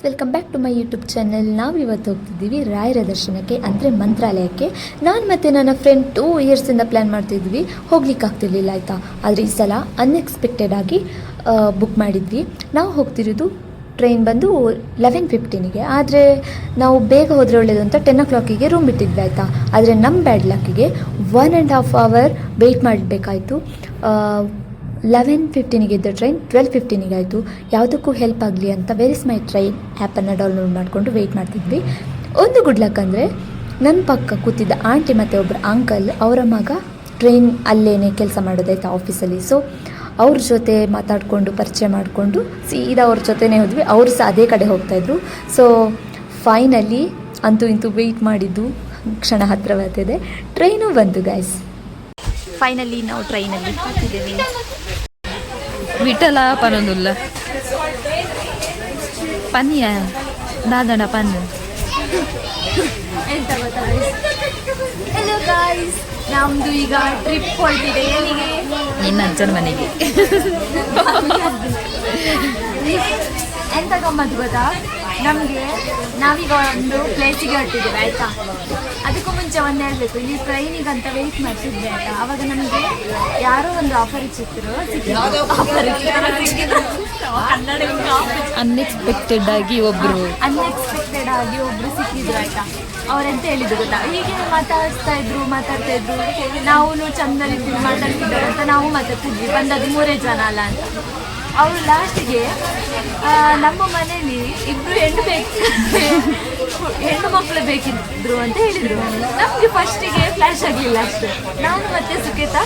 Welcome back to my YouTube channel. ನಾವಿವತ್ತು ಹೋಗ್ತಿದ್ದೀವಿ ರಾಯರ ದರ್ಶನಕ್ಕೆ, ಅಂದರೆ ಮಂತ್ರಾಲಯಕ್ಕೆ. ನಾನು ಮತ್ತು ನನ್ನ ಫ್ರೆಂಡ್ 2 ಇಯರ್ಸಿಂದ ಪ್ಲ್ಯಾನ್ ಮಾಡ್ತಿದ್ವಿ, ಹೋಗ್ಲಿಕ್ಕೆ ಆಗ್ತಿರ್ಲಿಲ್ಲ ಆಯಿತಾ. ಆದರೆ ಈ ಸಲ ಅನ್ಎಕ್ಸ್ಪೆಕ್ಟೆಡ್ ಆಗಿ ಬುಕ್ ಮಾಡಿದ್ವಿ. ನಾವು ಹೋಗ್ತಿರೋದು ಟ್ರೈನ್ ಬಂದು 11:15ಗೆ. ಆದರೆ ನಾವು ಬೇಗ ಹೋದರೆ ಒಳ್ಳೆಯದು ಅಂತ 10 o'clockಗೆ ರೂಮ್ ಬಿಟ್ಟಿದ್ವಿ ಆಯಿತಾ. ಆದರೆ ನಮ್ಮ ಬ್ಯಾಡ್ ಲಕ್ಕಿಗೆ 1.5 hour ವೆಯ್ಟ್ ಮಾಡಬೇಕಾಯಿತು. 11:15ಗೆ ಇದ್ದ ಟ್ರೈನ್ 12:15ಗೆ ಆಯಿತು. ಯಾವುದಕ್ಕೂ ಹೆಲ್ಪ್ ಆಗಲಿ ಅಂತ ವೆರಿ ಸ್ಮೈ ಟ್ರೈನ್ ಆ್ಯಪನ್ನು ಡೌನ್ಲೋಡ್ ಮಾಡಿಕೊಂಡು ವೆಯ್ಟ್ ಮಾಡ್ತಿದ್ವಿ. ಒಂದು ಗುಡ್ ಲಕ್ ಅಂದರೆ ನನ್ನ ಪಕ್ಕ ಕೂತಿದ್ದ ಆಂಟಿ ಮತ್ತು ಒಬ್ಬರು ಅಂಕಲ್, ಅವರ ಮಗ ಟ್ರೈನ್ ಅಲ್ಲೇ ಕೆಲಸ ಮಾಡೋದಾಯ್ತಾ ಆಫೀಸಲ್ಲಿ. ಸೊ ಅವ್ರ ಜೊತೆ ಮಾತಾಡಿಕೊಂಡು ಪರಿಚಯ ಮಾಡಿಕೊಂಡು ಸೀದಾ ಅವ್ರ ಜೊತೆನೇ ಹೋದ್ವಿ. ಅವರು ಸಹ ಅದೇ ಕಡೆ ಹೋಗ್ತಾಯಿದ್ರು. ಸೊ ಫೈನಲಿ ಅಂತೂ ಇಂತೂ ವೆಯ್ಟ್ ಮಾಡಿದ್ದು ಕ್ಷಣ ಹತ್ತಿರ ಬರ್ತಿದೆ. ಟ್ರೈನು ಬಂತು ಗೈಸ್. ಫೈನಲಿ ನಾವು ಟ್ರೈನಲ್ಲಿ ಕೂತಿದ್ದೀವಿ. ವಿಠಲ ಪನೊಂದುಲ್ಲ ಪನ್ಯ ದಾದಡ ಪನ್ ಎಂತ ಗೊತ್ತಾ ಗೈಸ್, ಹೆಲೋ ಗೈಸ್, ನಮ್ಮದು ಈಗ ಟ್ರಿಪ್ ಹೊರಟಿದೆ. ಎಲ್ಲಿಗೆ? ನಿನ್ನ ಅಜ್ಜನ ಮನೆಗೆ. ಎಂತ ಗಮ್ಮತ್ತು ಗೊತ್ತಾ, ನಾವೀಗ ಒಂದು ಪ್ಲೇಸಿಗೆ ಹೊರಟಿದ್ದೀವಿ ಆಯಿತಾ. ಅದಕ್ಕೂ ಮುಂಚೆ ಒಂದು ಹೇಳಬೇಕು, ಇಲ್ಲಿ ಟ್ರೈನಿಗಂತ ವೆಯ್ಟ್ ಮಾಡ್ತಿದ್ವಿ ಆಯಿತಾ. ಆವಾಗ ನಮಗೆ ಯಾರೋ ಒಂದು ಆಫರ್ ಸಿಕ್ಕಿದ್ರು ಅನ್ಎಕ್ಸ್ಪೆಕ್ಟೆಡ್ ಆಗಿ ಒಬ್ರು ಸಿಕ್ಕಿದ್ರು ಆಯಿತಾ. ಅವರೆಂತ ಹೇಳಿದ್ರು ಗೊತ್ತಾ, ಹೀಗೆ ಮಾತಾಡ್ತಾ ಇದ್ರು. ನಾವು ಚಂದನಿದ್ದೀವಿ ಮಾತಾಡ್ತಿದ್ದಾರೆ ಅಂತ ನಾವು ಮಾತಾಡ್ತಿದ್ವಿ. ಬಂದದ್ದು 3 ಜನ ಅಲ್ಲ ಅಂತ. ಅವರು ಲಾಸ್ಟಿಗೆ ನಮ್ಮ ಮನೇಲಿ 2 ಹೆಣ್ಣು ಮಕ್ಕಳು ಬೇಕಿದ್ರು ಅಂತ ಹೇಳಿದರು. ನಮಗೆ ಫಸ್ಟಿಗೆ ಫ್ಲ್ಯಾಶ್ ಆಗಲಿಲ್ಲ ಅಷ್ಟು. ನಾನು ಮತ್ತೆ ಸುಖೇತ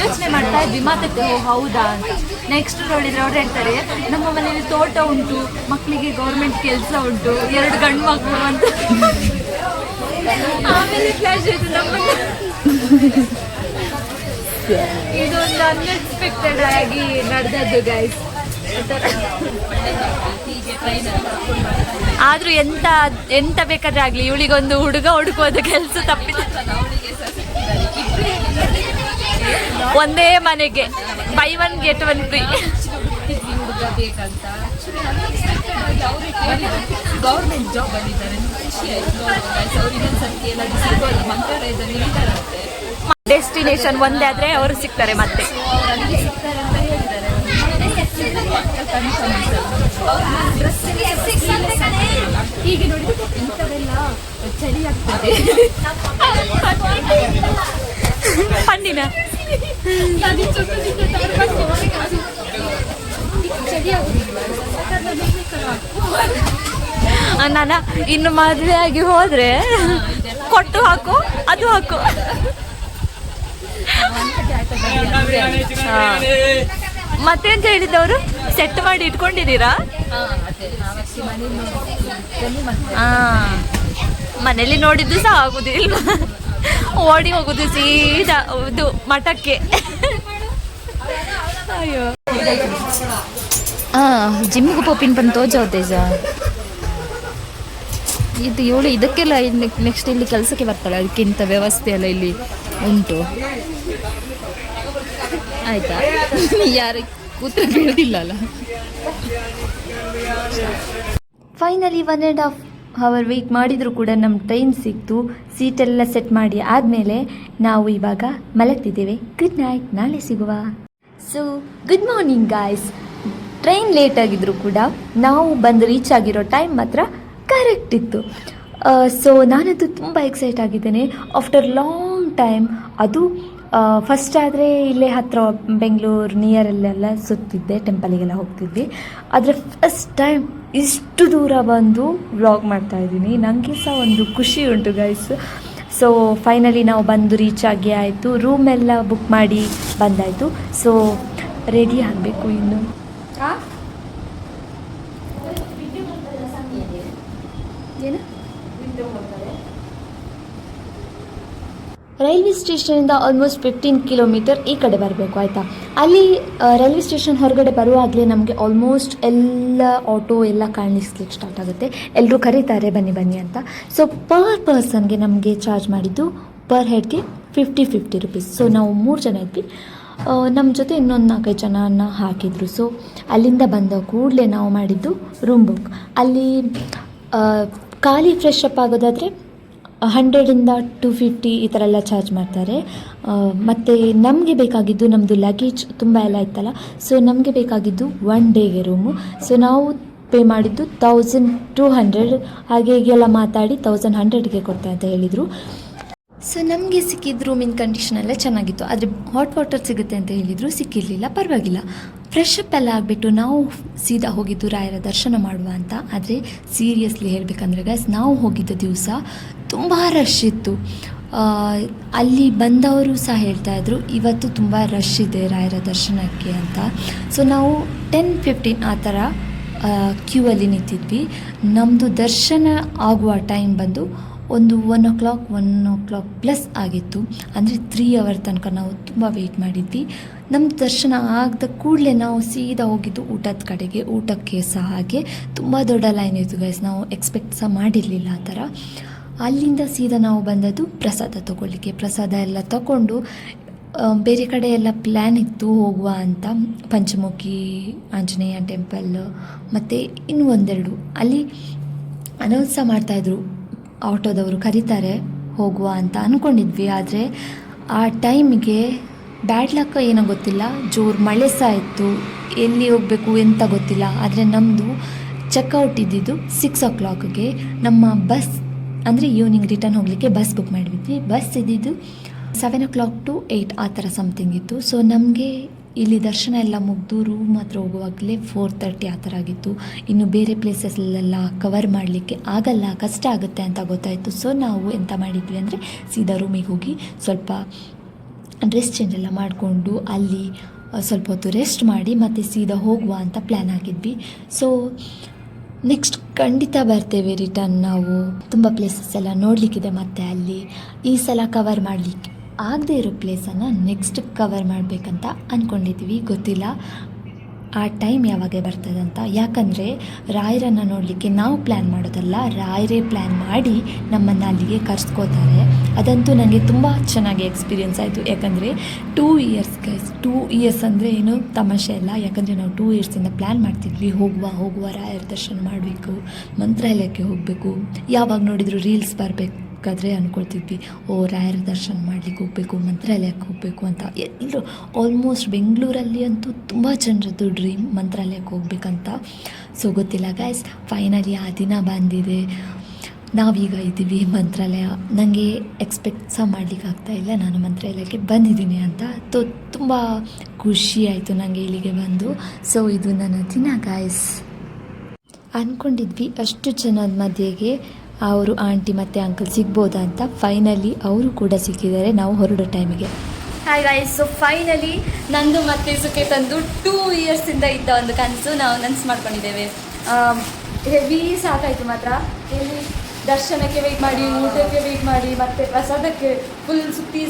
ಯೋಚನೆ ಮಾಡ್ತಾ ಇದ್ವಿ, ಮಾತಾಡ್ತೇವೆ, ಓ ಹೌದಾ ಅಂತ. ನೆಕ್ಸ್ಟ್ ನೋಡಿದರೆ ಅವ್ರು ಹೇಳ್ತಾರೆ, ನಮ್ಮ ಮನೇಲಿ ತೋಟ ಉಂಟು, ಮಕ್ಕಳಿಗೆ ಗೌರ್ಮೆಂಟ್ ಕೆಲಸ ಉಂಟು, 2 ಗಂಡು ಮಕ್ಕಳು ಅಂತ. ಆಮೇಲೆ ಫ್ಲ್ಯಾಶ್ ಆಯಿತು ನಮ್ಮಲ್ಲಿ. ಇದೊಂದು ಅನ್ಎಕ್ಸ್ಪೆಕ್ಟೆಡ್ ಆಗಿ ನಡೆದದ್ದು ಗೈಸ್. ಆದ್ರೂ ಎಂತ ಬೇಕಾದ್ರೆ ಆಗ್ಲಿ, ಇವಳಿಗೊಂದು ಹುಡುಗ ಹುಡುಕುವುದು ಕೆಲಸ ತಪ್ಪಿದೆ. ಒಂದೇ ಮನೆಗೆ buy 1 get 1 free. Government job ಆಗಿದ್ದಾರೆ, ಡೆಸ್ಟಿನೇಷನ್ ಒಂದೇ ಆದ್ರೆ ಅವರು ಸಿಗ್ತಾರೆ ಮತ್ತೆ. ಹೀಗೆ ನೋಡಿ ಇಂಥವೆಲ್ಲ ಚಳಿ ಆಗ್ತದೆ. ಪಂಡಿನ ನಾನು ಇನ್ನು ಮದುವೆ ಆಗಿ ಹೋದ್ರೆ ಕೊಟ್ಟು ಹಾಕು, ಅದು ಹಾಕು. ಮತ್ತೆ ಅಂತ ಹೇಳಿದವರು ಸೆಟ್ ಮಾಡಿ ಇಟ್ಕೊಂಡಿದ್ದೀರಾ? ಮನೇಲಿ ನೋಡಿದ್ದು ಸಹ ಆಗುದಿಲ್ಲ, ಓಡಿ ಹೋಗುದು ಸೀದಾ ಇದು ಮಠಕ್ಕೆ. ಅಯ್ಯೋ, ಜಿಮ್ಮಿಗೆ ಪೋಪಿನ್ ಬಂದು ತೋಜಾವ್ತೇಜ ಇದು ಇವಳು ಇದಕ್ಕೆಲ್ಲ ನೆಕ್ಸ್ಟ್ ಇಲ್ಲಿ ಕೆಲಸಕ್ಕೆ ಬರ್ತಾಳೆ. ಅದಕ್ಕಿಂತ ವ್ಯವಸ್ಥೆ ಎಲ್ಲ ಇಲ್ಲಿ ಉಂಟು ಆಯ್ತಾ. ಯಾರು ಕೂತ್ರೆ ಬೀಳೋದಿಲ್ಲ ಅಲ್ಲ. ಫೈನಲಿ 1.5 hour ವೆಯ್ಟ್ ಮಾಡಿದರೂ ಕೂಡ ನಮ್ಮ ಟ್ರೈನ್ ಸಿಕ್ತು. ಸೀಟೆಲ್ಲ ಸೆಟ್ ಮಾಡಿ ಆದಮೇಲೆ ನಾವು ಇವಾಗ ಮಲಗ್ತಿದ್ದೇವೆ. ಗುಡ್ ನೈಟ್, ನಾಳೆ ಸಿಗುವ. So good morning guys. Train late ಆಗಿದ್ರು ಕೂಡ ನಾವು ಬಂದು ರೀಚ್ ಆಗಿರೋ ಟೈಮ್ ಮಾತ್ರ ಕರೆಕ್ಟ್ ಇತ್ತು. ಸೊ ನಾನಂತೂ ತುಂಬ ಎಕ್ಸೈಟ್ ಆಗಿದ್ದೇನೆ. ಆಫ್ಟರ್ ಲಾಂಗ್ ಟೈಮ್, ಅದು ಫಸ್ಟ್ ಆದರೆ ಇಲ್ಲೇ ಹತ್ತಿರ ಬೆಂಗಳೂರು ನಿಯರಲ್ಲೆಲ್ಲ ಸುತ್ತಿದ್ದೆ, ಟೆಂಪಲಿಗೆಲ್ಲ ಹೋಗ್ತಿದ್ವಿ. ಆದರೆ ಫಸ್ಟ್ ಟೈಮ್ ಇಷ್ಟು ದೂರ ಬಂದು ವ್ಲಾಗ್ ಮಾಡ್ತಾಯಿದ್ದೀನಿ. ನನಗೆ ಸಹ ಒಂದು ಖುಷಿ ಉಂಟು ಗೈಸ್. ಸೊ ಫೈನಲಿ ನಾವು ಬಂದು ರೀಚ್ ಆಗಿ ಆಯಿತು. ರೂಮೆಲ್ಲ ಬುಕ್ ಮಾಡಿ ಬಂದಾಯಿತು. ಸೊ ರೆಡಿ ಆಗಬೇಕು ಇನ್ನು. ಏನು ರೈಲ್ವೆ ಸ್ಟೇಷನಿಂದ ಆಲ್ಮೋಸ್ಟ್ 15 ಕಿಲೋಮೀಟರ್ ಈ ಕಡೆ ಬರಬೇಕು ಆಯಿತಾ. ಅಲ್ಲಿ ರೈಲ್ವೆ ಸ್ಟೇಷನ್ ಹೊರಗಡೆ ಬರುವಾಗಲೇ ನಮಗೆ ಆಲ್ಮೋಸ್ಟ್ ಎಲ್ಲ ಆಟೋ ಎಲ್ಲ ಕಾಣಿಸ್ಲಿಕ್ಕೆ ಸ್ಟಾರ್ಟ್ ಆಗುತ್ತೆ. ಎಲ್ಲರೂ ಕರೀತಾರೆ ಬನ್ನಿ ಬನ್ನಿ ಅಂತ. ಸೊ ಪರ್ ಪರ್ಸನ್ಗೆ ನಮಗೆ ಚಾರ್ಜ್ ಮಾಡಿದ್ದು ಪರ್ ಹೆಡ್ಗೆ 50 ರುಪೀಸ್. ಸೊ ನಾವು 3 ಜನ ಇದ್ವಿ, ನಮ್ಮ ಜೊತೆ ಇನ್ನೊಂದು 4-5 ಜನನ ಹಾಕಿದರು. ಸೊ ಅಲ್ಲಿಂದ ಬಂದ ಕೂಡಲೇ ನಾವು ಮಾಡಿದ್ದು ರೂಮ್ ಬುಕ್. ಅಲ್ಲಿ ಖಾಲಿ ಫ್ರೆಶ್ ಅಪ್ ಆಗೋದಾದರೆ 100ಇಂದ 250 ಈ ಥರ ಎಲ್ಲ ಚಾರ್ಜ್ ಮಾಡ್ತಾರೆ. ಮತ್ತು ನಮಗೆ ಬೇಕಾಗಿದ್ದು ನಮ್ಮದು ಲಗೇಜ್ ತುಂಬ ಎಲ್ಲ ಇತ್ತಲ್ಲ, ಸೊ ನಮಗೆ ಬೇಕಾಗಿದ್ದು 1 ಡೇಗೆ ರೂಮು. ಸೊ ನಾವು ಪೇ ಮಾಡಿದ್ದು 1200, ಹಾಗೆ ಹೀಗೆಲ್ಲ ಮಾತಾಡಿ 1100ಗೆ ಕೊಡ್ತಾ ಅಂತ ಹೇಳಿದರು. ಸೊ ನಮಗೆ ಸಿಕ್ಕಿದ ರೂಮಿನ ಕಂಡೀಷನ್ ಎಲ್ಲ ಚೆನ್ನಾಗಿತ್ತು, ಆದರೆ ಹಾಟ್ ವಾಟರ್ ಸಿಗುತ್ತೆ ಅಂತ ಹೇಳಿದರು, ಸಿಕ್ಕಿರಲಿಲ್ಲ. ಪರವಾಗಿಲ್ಲ, ಫ್ರೆಶ್ ಅಪ್ ಎಲ್ಲ ಆಗಿಬಿಟ್ಟು ನಾವು ಸೀದಾ ಹೋಗಿದ್ದು ರಾಯರ ದರ್ಶನ ಮಾಡುವ ಅಂತ. ಆದರೆ ಸೀರಿಯಸ್ಲಿ ಹೇಳಬೇಕಂದ್ರೆ ಗೈಸ್, ನಾವು ಹೋಗಿದ್ದ ದಿವಸ ತುಂಬ ರಶ್ ಇತ್ತು. ಅಲ್ಲಿ ಬಂದವರು ಸಹ ಹೇಳ್ತಾಯಿದ್ರು ಇವತ್ತು ತುಂಬ ರಶ್ ಇದೆ ರಾಯರ ದರ್ಶನಕ್ಕೆ ಅಂತ. ಸೊ ನಾವು 10-15 ಆ ಥರ ಕ್ಯೂ ಅಲ್ಲಿ ನಿಂತಿದ್ವಿ. ನಮ್ಮದು ದರ್ಶನ ಆಗುವ ಟೈಮ್ ಬಂದು ಒಂದು 1 o'clock ಪ್ಲಸ್ ಆಗಿತ್ತು. ಅಂದರೆ 3 hour ತನಕ ನಾವು ತುಂಬ ವೆಯ್ಟ್ ಮಾಡಿದ್ವಿ. ನಮ್ಮ ದರ್ಶನ ಆಗದ ಕೂಡಲೇ ನಾವು ಸೀದಾ ಹೋಗಿದ್ದು ಊಟದ ಕಡೆಗೆ. ಊಟಕ್ಕೆ ಸಹ ಹಾಗೆ ತುಂಬ ದೊಡ್ಡ ಲೈನ್ ಇತ್ತು ಗೈಸ್, ನಾವು ಎಕ್ಸ್ಪೆಕ್ಟ್ ಸಹ ಮಾಡಿರಲಿಲ್ಲ ಆ ಥರ. ಅಲ್ಲಿಂದ ಸೀದಾ ನಾವು ಬಂದದ್ದು ಪ್ರಸಾದ ತೊಗೊಳ್ಳಿಕ್ಕೆ. ಪ್ರಸಾದ ಎಲ್ಲ ತಗೊಂಡು ಬೇರೆ ಕಡೆ ಎಲ್ಲ ಪ್ಲ್ಯಾನ್ ಇತ್ತು ಹೋಗುವ ಅಂತ, ಪಂಚಮುಖಿ ಆಂಜನೇಯ ಟೆಂಪಲ್ ಮತ್ತು ಇನ್ನೂ 1-2 ಅಲ್ಲಿ ಅನೌನ್ಸ್ ಸಹ ಮಾಡ್ತಾಯಿದ್ರು, ಆಟೋದವರು ಕರೀತಾರೆ ಹೋಗುವ ಅಂತ ಅಂದ್ಕೊಂಡಿದ್ವಿ. ಆದರೆ ಆ ಟೈಮಿಗೆ ಬ್ಯಾಡ್ ಲಕ್ ಏನೋ ಗೊತ್ತಿಲ್ಲ, ಜೋರು ಮಳೆ ಸಹ ಇತ್ತು, ಎಲ್ಲಿ ಹೋಗಬೇಕು ಎಂತ ಗೊತ್ತಿಲ್ಲ. ಆದರೆ ನಮ್ಮದು ಚೆಕ್ಔಟ್ ಇದ್ದಿದ್ದು 6 o'clockಗೆ. ನಮ್ಮ ಬಸ್ ಅಂದರೆ ಈವ್ನಿಂಗ್ ರಿಟರ್ನ್ ಹೋಗಲಿಕ್ಕೆ ಬಸ್ ಬುಕ್ ಮಾಡಿದ್ವಿ. ಬಸ್ ಇದ್ದಿದ್ದು 7 o'clock to 8 ಆ ಥರ ಸಮಥಿಂಗ್ ಇತ್ತು. ಸೊ ನಮಗೆ ಇಲ್ಲಿ ದರ್ಶನ ಎಲ್ಲ ಮುಗಿದು ರೂಮ್ ಹತ್ರ ಹೋಗುವಾಗಲೇ 4:30 ಆ ಥರ ಆಗಿತ್ತು. ಇನ್ನು ಬೇರೆ ಪ್ಲೇಸಸ್ಲೆಲ್ಲ ಕವರ್ ಮಾಡಲಿಕ್ಕೆ ಆಗಲ್ಲ, ಕಷ್ಟ ಆಗುತ್ತೆ ಅಂತ ಗೊತ್ತಾಯಿತು. ಸೊ ನಾವು ಎಂತ ಮಾಡಿದ್ವಿ ಅಂದರೆ ಸೀದಾ ರೂಮಿಗೆ ಹೋಗಿ ಸ್ವಲ್ಪ ಡ್ರೆಸ್ ಚೇಂಜ್ ಎಲ್ಲ ಮಾಡಿಕೊಂಡು ಅಲ್ಲಿ ಸ್ವಲ್ಪ ಹೊತ್ತು ರೆಸ್ಟ್ ಮಾಡಿ ಮತ್ತೆ ಸೀದಾ ಹೋಗುವ ಅಂತ ಪ್ಲ್ಯಾನ್ ಆಗಿದ್ವಿ. ಸೊ ನೆಕ್ಸ್ಟ್ ಖಂಡಿತ ಬರ್ತೇವೆ ರಿಟರ್ನ್. ನಾವು ತುಂಬ ಪ್ಲೇಸಸ್ ಎಲ್ಲ ನೋಡಲಿಕ್ಕಿದೆ. ಮತ್ತು ಅಲ್ಲಿ ಈ ಸಲ ಕವರ್ ಮಾಡಲಿಕ್ಕೆ ಆಗದೆ ಇರೋ ಪ್ಲೇಸನ್ನು ನೆಕ್ಸ್ಟ್ ಕವರ್ ಮಾಡಬೇಕಂತ ಅಂದ್ಕೊಂಡಿದ್ವಿ. ಗೊತ್ತಿಲ್ಲ ಆ ಟೈಮ್ ಯಾವಾಗ ಬರ್ತದೆ ಅಂತ. ಯಾಕಂದರೆ ರಾಯರನ್ನು ನೋಡಲಿಕ್ಕೆ ನಾವು ಪ್ಲ್ಯಾನ್ ಮಾಡೋದಲ್ಲ, ರಾಯರೇ ಪ್ಲ್ಯಾನ್ ಮಾಡಿ ನಮ್ಮನ್ನು ಅಲ್ಲಿಗೆ ಕರ್ಸ್ಕೋತಾರೆ. ಅದಂತೂ ನನಗೆ ತುಂಬ ಚೆನ್ನಾಗಿ ಎಕ್ಸ್ಪೀರಿಯೆನ್ಸ್ ಆಯಿತು. ಯಾಕಂದರೆ 2 years ಗೈಸ್, 2 years ಅಂದರೆ ಏನು ತಮಾಷೆ ಅಲ್ಲ. ಯಾಕಂದರೆ ನಾವು 2 yearsಯಿಂದ ಪ್ಲ್ಯಾನ್ ಮಾಡ್ತಿದ್ವಿ, ಹೋಗುವ ರಾಯರ ದರ್ಶನ ಮಾಡಬೇಕು, ಮಂತ್ರಾಲಯಕ್ಕೆ ಹೋಗಬೇಕು. ಯಾವಾಗ ನೋಡಿದರೂ ರೀಲ್ಸ್ ಬರಬೇಕಾದ್ರೆ ಅಂದ್ಕೊಳ್ತಿದ್ವಿ, ಓ ರಾಯರ ದರ್ಶನ ಮಾಡಲಿಕ್ಕೆ ಹೋಗಬೇಕು, ಮಂತ್ರಾಲಯಕ್ಕೆ ಹೋಗಬೇಕು ಅಂತ. ಎಲ್ಲರೂ ಆಲ್ಮೋಸ್ಟ್ ಬೆಂಗಳೂರಲ್ಲಿ ಅಂತೂ ತುಂಬ ಜನರದ್ದು ಡ್ರೀಮ್ ಮಂತ್ರಾಲಯಕ್ಕೆ ಹೋಗ್ಬೇಕಂತ. ಸೊ ಗೊತ್ತಿಲ್ಲ ಗೈಸ್, ಫೈನಲಿ ಆ ದಿನ ಬಂದಿದೆ. ನಾವೀಗ ಇದ್ದೀವಿ ಮಂತ್ರಾಲಯ. ನನಗೆ ಎಕ್ಸ್ಪೆಕ್ಟ್ ಸಹ ಮಾಡಲಿಕ್ಕೆ ಆಗ್ತಾಯಿಲ್ಲ ನಾನು ಮಂತ್ರಾಲಯಕ್ಕೆ ಬಂದಿದ್ದೀನಿ ಅಂತ. ತುಂಬ ಖುಷಿ ಆಯಿತು ನನಗೆ ಇಲ್ಲಿಗೆ ಬಂದು. ಸೊ ಇದು ನನ್ನ ದಿನ ಗೈಸ್. ಅಂದ್ಕೊಂಡಿದ್ವಿ ಅಷ್ಟು ಜನದ ಮಧ್ಯೆಗೆ ಅವರು ಆಂಟಿ ಮತ್ತು ಅಂಕಲ್ ಸಿಗ್ಬೋದಾ ಅಂತ. ಫೈನಲಿ ಅವರು ಕೂಡ ಸಿಕ್ಕಿದ್ದಾರೆ ನಾವು ಹೊರಡೋ ಟೈಮಿಗೆ. ಹಾಯ್ ಗೈಸ್, ಸೊ ಫೈನಲಿ ನಂದು ಮತ್ತು ಸುಖೆ ತಂದು 2 yearsಯಿಂದ ಇದ್ದ ಒಂದು ಕನಸು ನಾವು ನನಸು ಮಾಡ್ಕೊಂಡಿದ್ದೇವೆ. ಹೆವಿ ಸಾಕಾಯಿತು ಮಾತ್ರ. ಇಲ್ಲಿ ದರ್ಶನಕ್ಕೆ ವೆಯ್ಟ್ ಮಾಡಿ, ಊಟಕ್ಕೆ ವೆಯ್ಟ್ ಮಾಡಿ, ಮತ್ತು ಪ್ರಸಾದಕ್ಕೆ ಫುಲ್ ಸುತ್ತಿ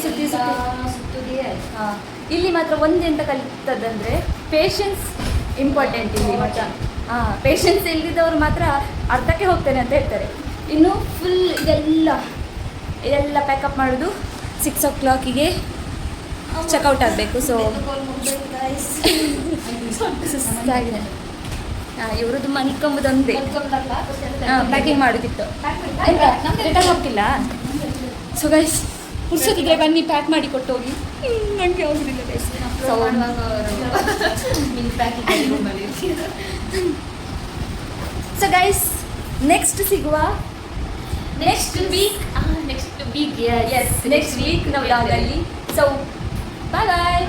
ಹಾಂ. ಇಲ್ಲಿ ಮಾತ್ರ ಒಂದೆಂತ ಕಲಿತದಂದರೆ ಪೇಷನ್ಸ್ ಇಂಪಾರ್ಟೆಂಟ್ ಇಲ್ಲಿ ಮಾತ್ರ. ಪೇಷನ್ಸ್ ಇಲ್ಲದಿದ್ದವರು ಮಾತ್ರ ಅರ್ಧಕ್ಕೆ ಹೋಗ್ತೇನೆ ಅಂತ ಹೇಳ್ತಾರೆ. ಇನ್ನು ಫುಲ್ ಇದೆಲ್ಲ ಪ್ಯಾಕಪ್ ಮಾಡೋದು 6 o'clockಗೆ ಚೆಕ್ಔಟ್ ಆಗಬೇಕು. ಸೊ ಸುಸ್ತಾಗಿದೆ. ಇವ್ರದ್ದು ಮನ್ಕೊಂಬುದೊಂದೇ ಪ್ಯಾಕಿಂಗ್ ಮಾಡೋದಿತ್ತು, ರಿಟರ್ನ್ ಹೋಗ್ತಿಲ್ಲ. ಸೊ ಗೈಸ್ ಪುರ್ಸೊತ್ತಿಗೆ ಬನ್ನಿ ಪ್ಯಾಕ್ ಮಾಡಿ ಕೊಟ್ಟು ಹೋಗಿ. ನನಗೆ ಆಗೋದಿಲ್ಲ ಗೈಸ್. ಸೊ ಗೈಸ್ ನೆಕ್ಸ್ಟ್ ಸಿಗುವ ನೆಕ್ಸ್ಟ್ ವೀಕ್ ನೆಕ್ಸ್ಟ್ ವೀಕ್ ನಾವು ಯಾವಾಗಲ್ಲಿ. ಸೊ ಬಾಯ್ ಬಾಯ್.